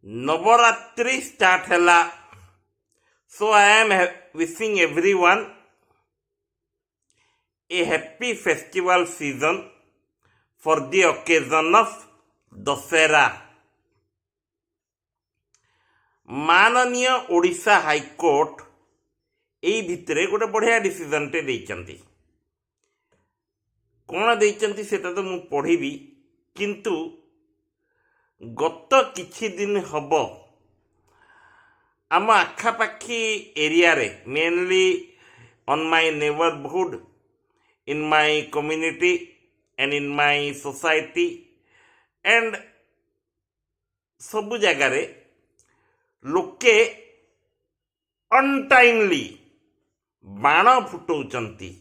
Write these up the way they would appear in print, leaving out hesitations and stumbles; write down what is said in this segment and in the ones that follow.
Navaratri start hela. So I am wishing everyone a happy festival season for the occasion of Dasera. माननीय Odisha high court एई भितरे गोटे बढ़िया decision टे देइचंती. कौन देइचंती सेटा तो मु पढ़िबी, किंतु गत किछि दिन हब आम आखापाखी एरिया रे, mainly on my neighborhood, in my community and in my society and सबु जगह रे लोके अनटाइमली बाण फुटौचंती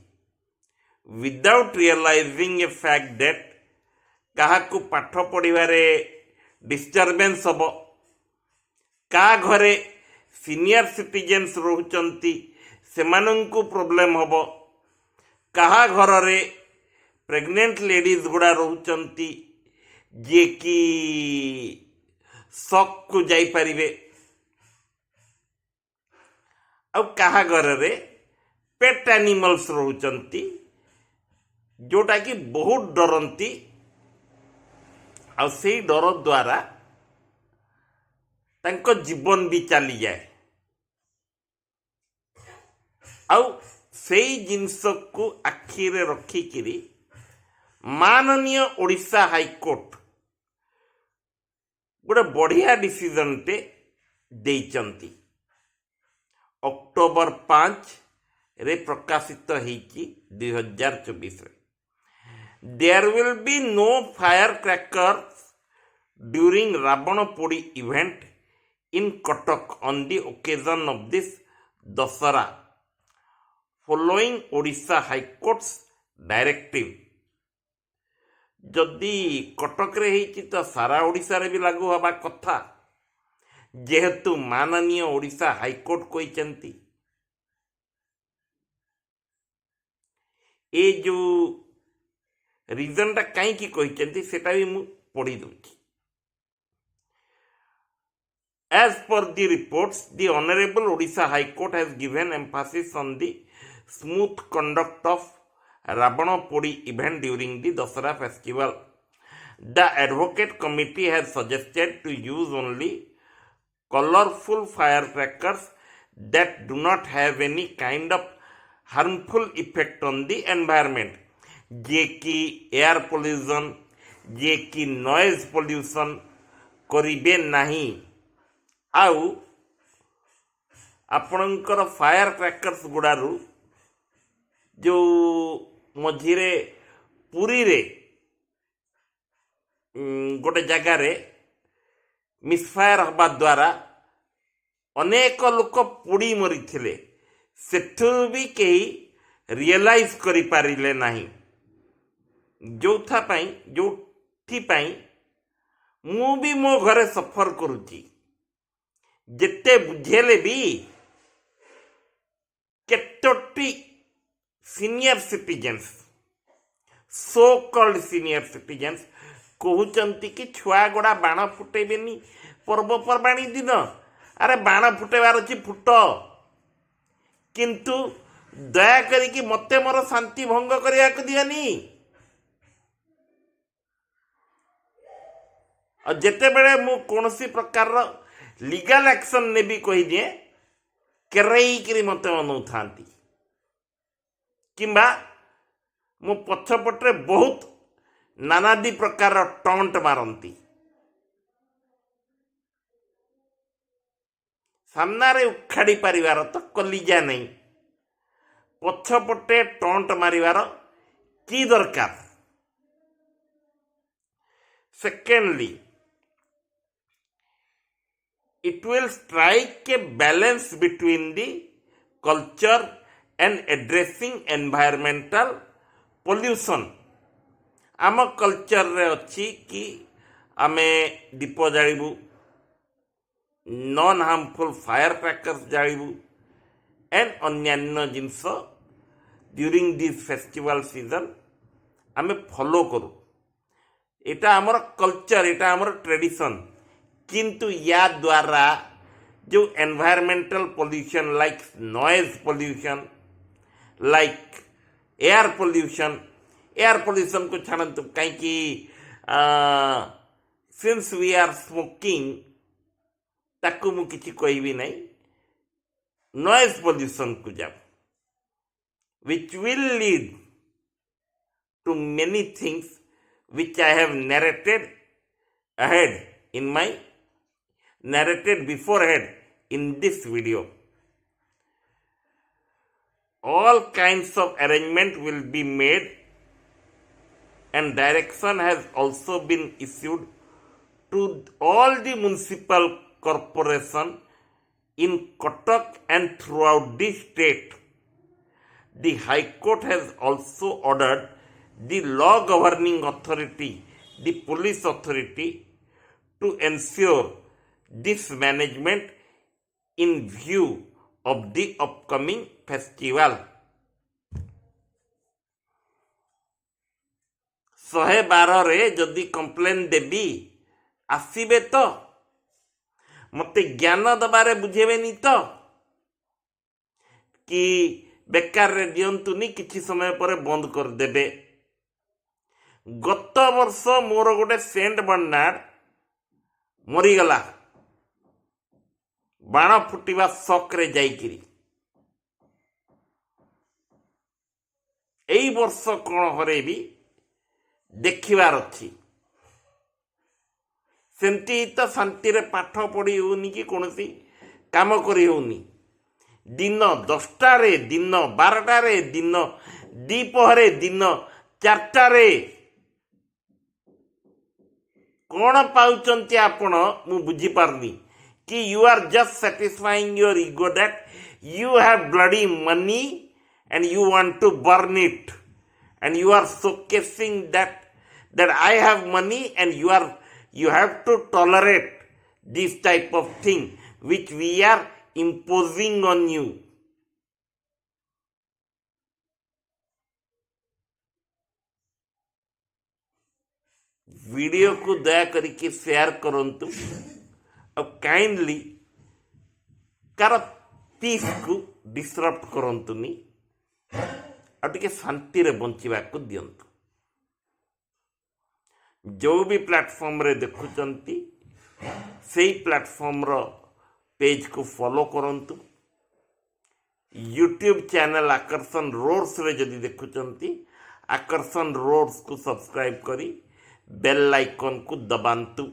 without realizing a fact that काहाकू पाठ पढ़िबारे डिस्टर्बेंस हब, का घरे सीनियर सिटीजन्स रोचंती सेमानंकु प्रॉब्लम हब, कहा घर रे प्रेग्नेंट लेडीज गुड़ा रोचंती जे कि शॉक को जाई परिबे, ଆଉ କାହା ଘରରେ ପେଟ୍ ଆନିମଲ୍ସ ରହୁଛନ୍ତି ଯୋଉଟା କି ବହୁତ ଡରନ୍ତି, ଆଉ ସେଇ ଡର ଦ୍ୱାରା ତାଙ୍କ ଜୀବନ ବି ଚାଲିଯାଏ. ଆଉ ସେଇ ଜିନିଷକୁ ଆଖିରେ ରଖିକିରି ମାନନୀୟ ଓଡ଼ିଶା ହାଇକୋର୍ଟ ଗୋଟେ ବଢ଼ିଆ ଡିସିଜନଟେ ଦେଇଛନ୍ତି. अक्टोबर 5 रे प्रकाशित होईची 2024 रे. There will be no fire crackers during Ravan पोड़ी event in Cuttack on the occasion of this Dussehra following Odisha high court's directive. जदि कटक रे होईची तो सारा ओडिशा रे भी लागू हवा कथा, जेहेतु माननीय ओडिशा हाईकोर्ट कहते ए जो रिजनटा कहीं कहते सेटा भी मु पढ़ी दूची. As per the reports, the Honorable Odisha High Court has given emphasis on the smooth conduct of Ravana Podi event during the Dasara festival. The Advocate Committee has suggested to use only colorful firecrackers that do not have any kind of harmful effect on the environment, जे कि air pollution, जे कि noise pollution करिबे नहीं. आउ आपणकर fire crackers गुड़ारू जो मझिरे पुरी रे गोटे जगार misfire हवा द्वारा अनेक लोक पोड़ी मरी थिले, सेठु भी कहीं रियलाइज करि पारिले नहीं. जोथा पाई जोठी पाई मु भी मो घरे सफर करुची. जेते बुझेले भी केतोटी senior citizens, so called senior citizens कहउचंती कि छुआ गुड़ा बाण फुटेबेनी पर्वपर्वाणी दिन. अरे बाण फुटेबार अच्छी फुट, किंतु दया करिकी मते मोर शांति भंग करिया को दियानी. और जेते बेले मु कोनसी प्रकार लीगल एक्शन ने भी कही दिए केरई करी मते मनु थांती, किंबा मु पछपटे बहुत नानादी प्रकार टॉन्ट मारती. सामनारे उखाड़ी पारिवार तो कलिजा नहीं, पछपटे टॉन्ट मारिवार की दरकार. Secondly, it will strike a balance between the culture and addressing environmental pollution. आम कल्चर रे अच्छी कि आमे दीप जाड़ू, नॉन हार्मफुल फायर क्रैकर्स जाड़ू एंड अन्यान्य जिनस ड्यूरिंग दिस फेस्टिवल सीजन आमे फॉलो करू. एटा आमर कल्चर, एटा आमर ट्रेडिशन. किंतु या द्वारा जो environmental pollution like noise pollution like air pollution को छाड़तु कहीं सिंस वी आर स्मोकिंग ताकू मु किछि कहबी नहीं नॉइज पोल्यूशन को जाओ which will lead to many things which I have narrated beforehand in this video. All kinds of arrangement will be made and direction has also been issued to all the municipal corporation in Cuttack and throughout the state. The High Court has also ordered the law governing authority, the police authority, to ensure this management in view of the upcoming festival. 112 रे जदि complain देबी आसीबे तो मते ज्ञान दबारे बुझेबेनी तो कि बेकार रे दियंतुनी किछि समय पर बंद कर देबे। गत वर्ष मोर गोटे सेंट बर्नार्ड मरीगला बाण फुटिबा शक रे जाइकिरी। एई वर्ष कौन हरेबी देखिबार अच्छी सेमती तो शांति रे पाठ पढ़ी होनी कि कौनसी काम करी होनी। दिन 10टा रे दिन 12टा रे दिन दीपहरे दिन 4टा रे कौन पाउचंती आपण मु बुझी पारनी कि you are just satisfying your ego that you have bloody money and you want to burn it and you are showcasing that I have money and you have to tolerate this type of thing which we are imposing on you. Video को दया करके share करंतु और kindly car piece को disturb करंतुनी और टिके शांति रे बंचिबा को दियंतु। जो भी प्लेटफॉर्म रे देखुचंती सेही प्लेटफॉर्म रो पेज को फॉलो करंतु। यूट्यूब चैनल आकर्षण रोड्स रे जदि देखुचंती आकर्षण रोड्स को सब्सक्राइब करी बेल आइकन को दबांतु।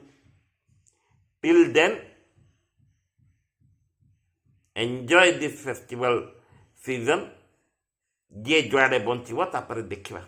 Till then enjoy this festival season. जे जुआड़े बंचब तापर देखा।